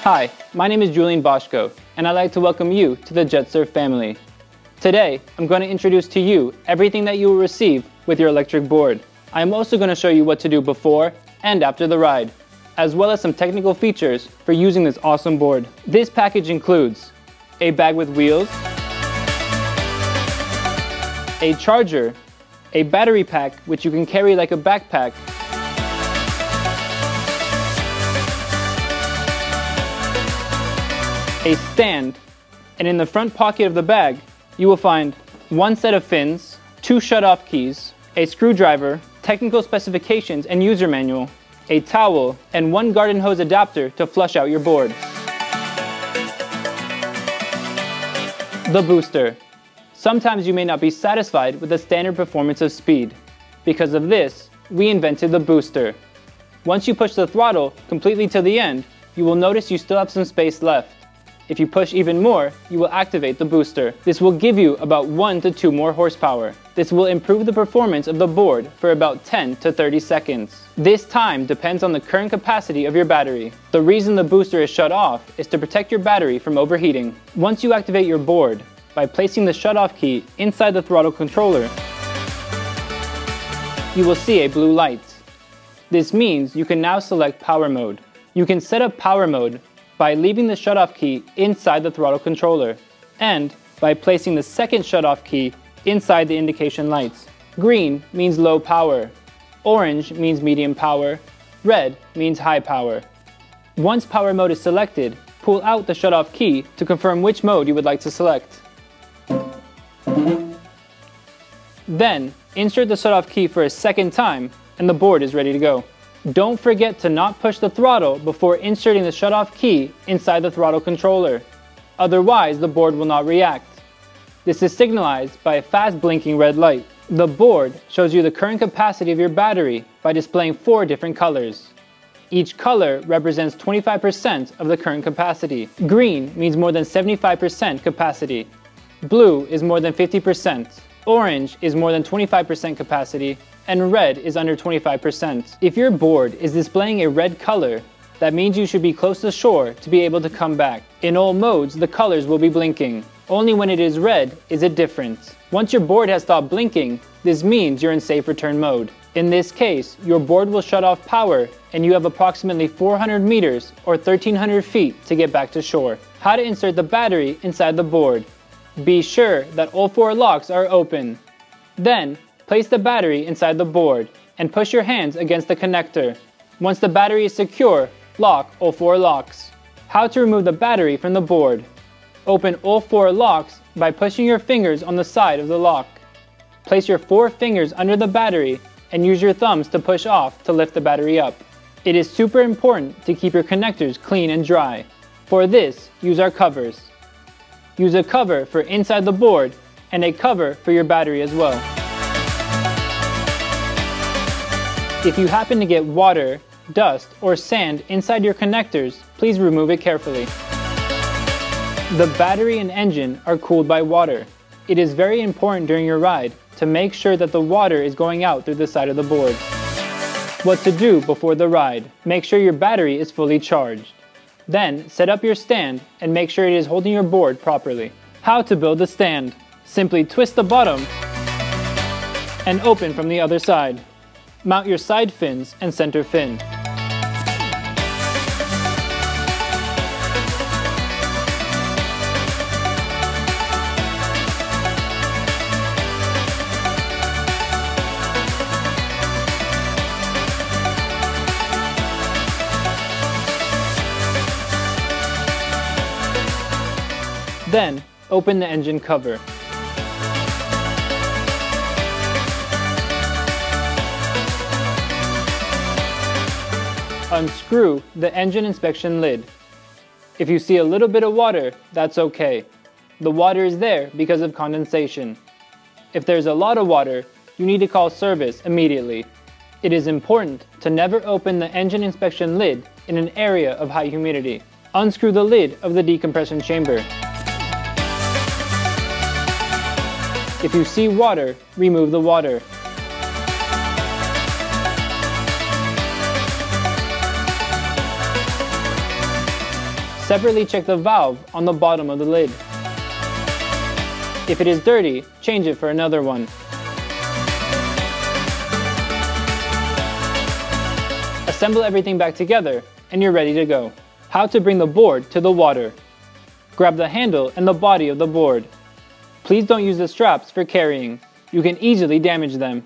Hi, my name is Julian Boschko, and I'd like to welcome you to the JetSurf family. Today, I'm going to introduce to you everything that you will receive with your electric board. I am also going to show you what to do before and after the ride, as well as some technical features for using this awesome board. This package includes a bag with wheels, a charger, a battery pack which you can carry like a backpack, a stand, and in the front pocket of the bag, you will find one set of fins, 2 shut-off keys, a screwdriver, technical specifications and user manual, a towel, and 1 garden hose adapter to flush out your board. The booster. Sometimes you may not be satisfied with the standard performance of speed. Because of this, we invented the booster. Once you push the throttle completely to the end, you will notice you still have some space left. If you push even more, you will activate the booster. This will give you about 1 to 2 more horsepower. This will improve the performance of the board for about 10 to 30 seconds. This time depends on the current capacity of your battery. The reason the booster is shut off is to protect your battery from overheating. Once you activate your board, by placing the shut-off key inside the throttle controller, you will see a blue light. This means you can now select power mode. You can set up power mode by leaving the shutoff key inside the throttle controller, and by placing the second shutoff key inside the indication lights. Green means low power, orange means medium power, red means high power. Once power mode is selected, pull out the shutoff key to confirm which mode you would like to select. Then, insert the shutoff key for a second time, and the board is ready to go. Don't forget to not push the throttle before inserting the shutoff key inside the throttle controller. Otherwise, the board will not react. This is signalized by a fast blinking red light. The board shows you the current capacity of your battery by displaying 4 different colors. Each color represents 25% of the current capacity. Green means more than 75% capacity. Blue is more than 50%. Orange is more than 25% capacity, and red is under 25%. If your board is displaying a red color, that means you should be close to shore to be able to come back. In all modes, the colors will be blinking. Only when it is red is it different. Once your board has stopped blinking, this means you're in safe return mode. In this case, your board will shut off power and you have approximately 400 meters or 1,300 feet to get back to shore. How to insert the battery inside the board. Be sure that all 4 locks are open. Then, place the battery inside the board and push your hands against the connector. Once the battery is secure, lock all 4 locks. How to remove the battery from the board. Open all 4 locks by pushing your fingers on the side of the lock. Place your 4 fingers under the battery and use your thumbs to push off to lift the battery up. It is super important to keep your connectors clean and dry. For this, use our covers. Use a cover for inside the board and a cover for your battery as well. If you happen to get water, dust, or sand inside your connectors, please remove it carefully. The battery and engine are cooled by water. It is very important during your ride to make sure that the water is going out through the side of the board. What to do before the ride. Make sure your battery is fully charged. Then, set up your stand and make sure it is holding your board properly. How to build the stand. Simply twist the bottom and open from the other side. Mount your side fins and center fin. Then, open the engine cover. Unscrew the engine inspection lid. If you see a little bit of water, that's okay. The water is there because of condensation. If there's a lot of water, you need to call service immediately. It is important to never open the engine inspection lid in an area of high humidity. Unscrew the lid of the decompression chamber. If you see water, remove the water. Separately check the valve on the bottom of the lid. If it is dirty, change it for another one. Assemble everything back together and you're ready to go. How to bring the board to the water. Grab the handle and the body of the board. Please don't use the straps for carrying. You can easily damage them.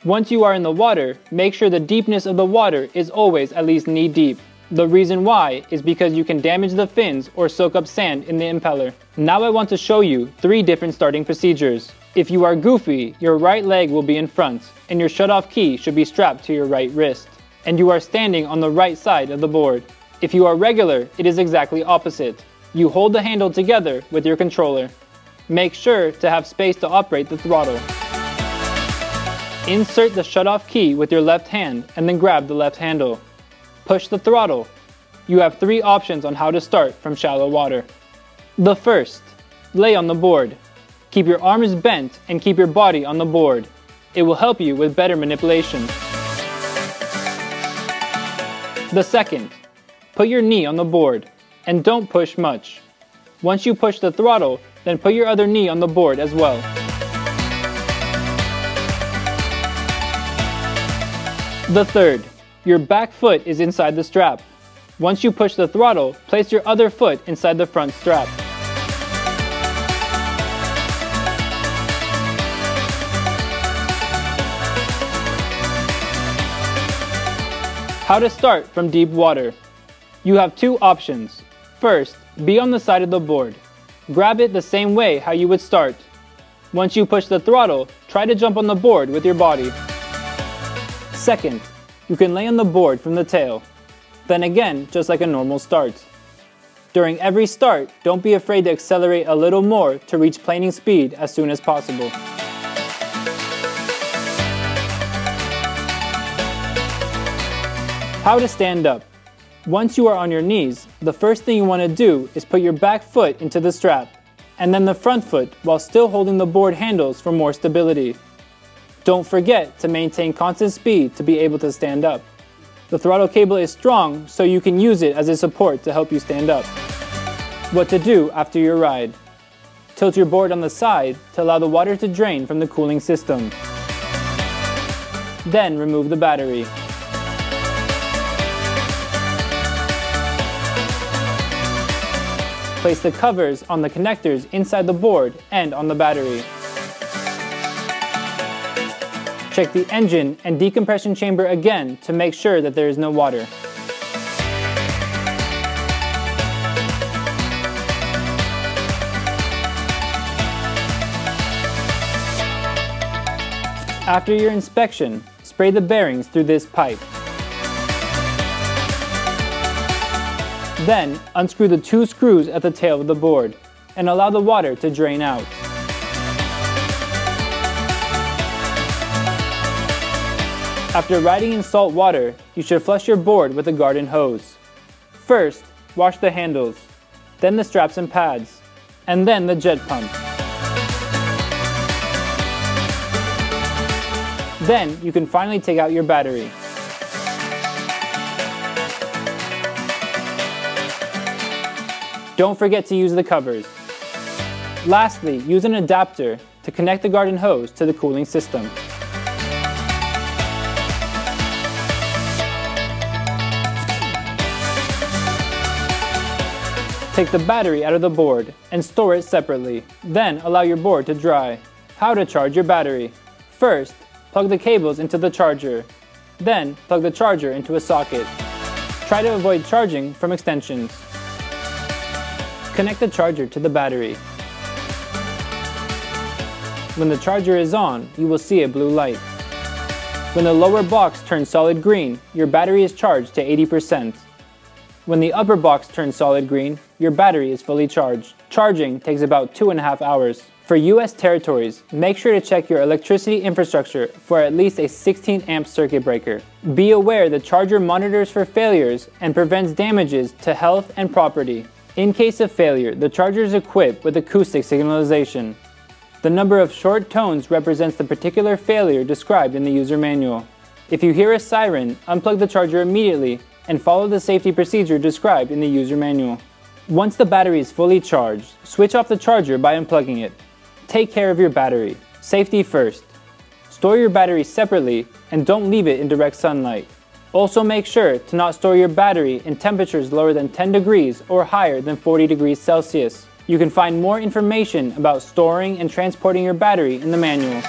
Once you are in the water, make sure the deepness of the water is always at least knee deep. The reason why is because you can damage the fins or soak up sand in the impeller. Now I want to show you 3 different starting procedures. If you are goofy, your right leg will be in front and your shutoff key should be strapped to your right wrist. And you are standing on the right side of the board. If you are regular, it is exactly opposite. You hold the handle together with your controller. Make sure to have space to operate the throttle. Insert the shutoff key with your left hand and then grab the left handle. Push the throttle. You have 3 options on how to start from shallow water. The first, lay on the board. Keep your arms bent and keep your body on the board. It will help you with better manipulation. The second, put your knee on the board and don't push much. Once you push the throttle, then put your other knee on the board as well. The third, your back foot is inside the strap. Once you push the throttle, place your other foot inside the front strap. How to start from deep water. You have 2 options. First, be on the side of the board. Grab it the same way how you would start. Once you push the throttle, try to jump on the board with your body. Second, you can lay on the board from the tail. Then again, just like a normal start. During every start, don't be afraid to accelerate a little more to reach planing speed as soon as possible. How to stand up. Once you are on your knees, the first thing you want to do is put your back foot into the strap, and then the front foot while still holding the board handles for more stability. Don't forget to maintain constant speed to be able to stand up. The throttle cable is strong, so you can use it as a support to help you stand up. What to do after your ride. Tilt your board on the side to allow the water to drain from the cooling system. Then remove the battery. Place the covers on the connectors inside the board and on the battery. Check the engine and decompression chamber again to make sure that there is no water. After your inspection, spray the bearings through this pipe. Then, unscrew the 2 screws at the tail of the board and allow the water to drain out. After riding in salt water, you should flush your board with a garden hose. First, wash the handles, then the straps and pads, and then the jet pump. Then, you can finally take out your battery. Don't forget to use the covers. Lastly, use an adapter to connect the garden hose to the cooling system. Take the battery out of the board and store it separately. Then allow your board to dry. How to charge your battery. First, plug the cables into the charger. Then, plug the charger into a socket. Try to avoid charging from extensions. Connect the charger to the battery. When the charger is on, you will see a blue light. When the lower box turns solid green, your battery is charged to 80%. When the upper box turns solid green, your battery is fully charged. Charging takes about 2.5 hours. For US territories, make sure to check your electricity infrastructure for at least a 16 amp circuit breaker. Be aware the charger monitors for failures and prevents damages to health and property. In case of failure, the charger is equipped with acoustic signalization. The number of short tones represents the particular failure described in the user manual. If you hear a siren, unplug the charger immediately and follow the safety procedure described in the user manual. Once the battery is fully charged, switch off the charger by unplugging it. Take care of your battery. Safety first. Store your battery separately and don't leave it in direct sunlight. Also make sure to not store your battery in temperatures lower than 10 degrees or higher than 40 degrees Celsius. You can find more information about storing and transporting your battery in the manual.